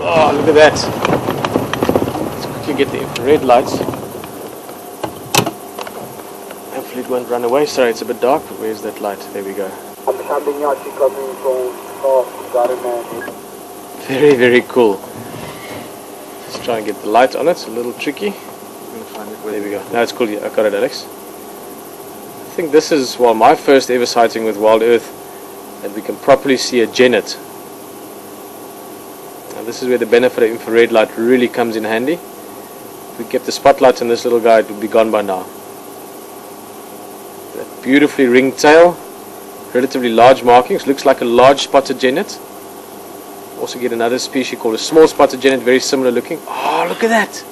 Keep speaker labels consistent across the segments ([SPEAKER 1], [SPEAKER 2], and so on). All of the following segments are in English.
[SPEAKER 1] Oh, look at that. Let's quickly get the infrared lights. Hopefully it won't run away. Sorry, it's a bit dark, but where's that light? There we go. Very, very cool. Let's try and get the light on it. It's a little tricky. There we go. Now it's cool. I got it, Alex. I think this is, well, my first ever sighting with Wild Earth that we can properly see a genet. Now this is where the benefit of infrared light really comes in handy. If we kept the spotlight on this little guy, it would be gone by now. That beautifully ringed tail, relatively large markings, looks like a large spotted genet. Also get another species called a small spotted genet, very similar looking. Oh, look at that!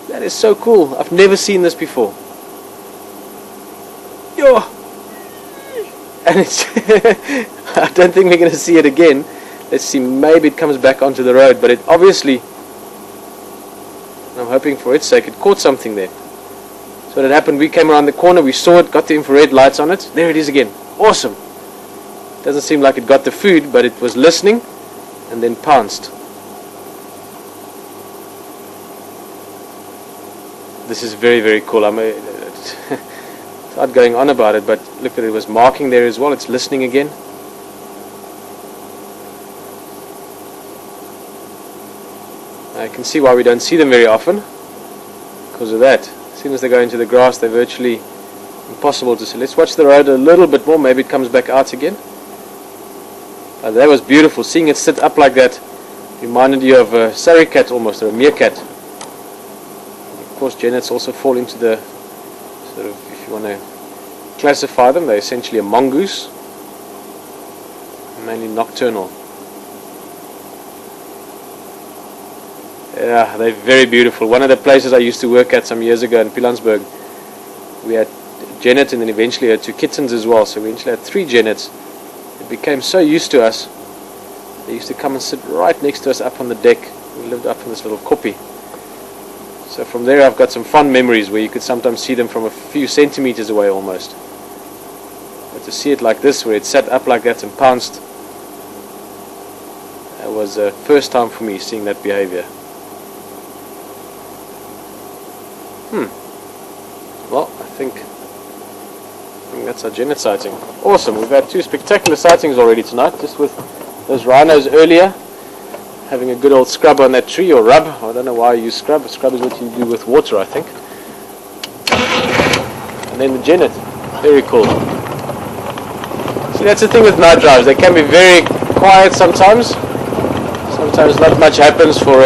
[SPEAKER 1] That is so cool. I've never seen this before. Yo! And it's I don't think we're going to see it again. Let's see, maybe it comes back onto the road, but it obviously, I'm hoping for its sake, it caught something there. So what happened, we came around the corner, we saw it, got the infrared lights on it. There it is again. Awesome. Doesn't seem like it got the food, but it was listening and then pounced. This is very, very cool. It's hard going on about it, but look at it, it was marking there as well. It's listening again. I can see why we don't see them very often, because of that. As soon as they go into the grass, they're virtually impossible to see. Let's watch the road a little bit more. Maybe it comes back out again. That was beautiful. Seeing it sit up like that reminded you of a suricate almost, or a meerkat. Of course, genets also fall into the sort of, if you want to classify them, they're essentially a mongoose, mainly nocturnal. Yeah, they're very beautiful. One of the places I used to work at some years ago in Pilansberg, we had genet and then eventually had 2 kittens as well. So we eventually had 3 genets. It became so used to us. They used to come and sit right next to us up on the deck. We lived up in this little koppie. So from there I've got some fond memories where you could sometimes see them from a few centimeters away almost. But to see it like this, where it sat up like that and pounced, that was the first time for me seeing that behavior. Well, I think that's our genet sighting. Awesome, we've had 2 spectacular sightings already tonight, just with those rhinos earlier, having a good old scrub on that tree, or rub. I don't know why you use scrub. Scrub is what you do with water, I think. And then the genet, very cool. See, that's the thing with night drives, they can be very quiet sometimes. Sometimes not much happens for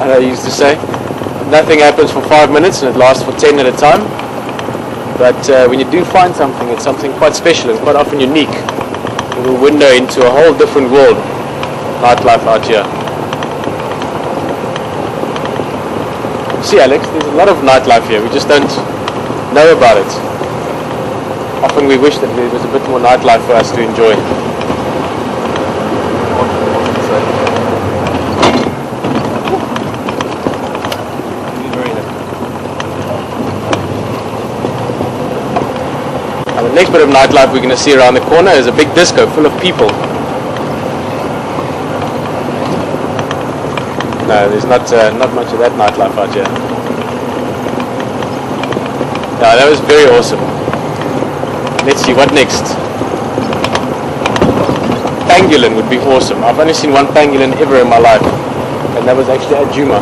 [SPEAKER 1] I used to say, nothing happens for 5 minutes and it lasts for 10 at a time. But when you do find something, it's something quite special and quite often unique. A little window into a whole different world, nightlife out here. See, Alex, there's a lot of nightlife here, we just don't know about it. Often we wish that there was a bit more nightlife for us to enjoy. The next bit of nightlife we're going to see around the corner is a big disco full of people. No, there's not much of that nightlife out here. Yeah, that was very awesome. Let's see, what next? Pangolin would be awesome. I've only seen one pangolin ever in my life, and that was actually at Juma.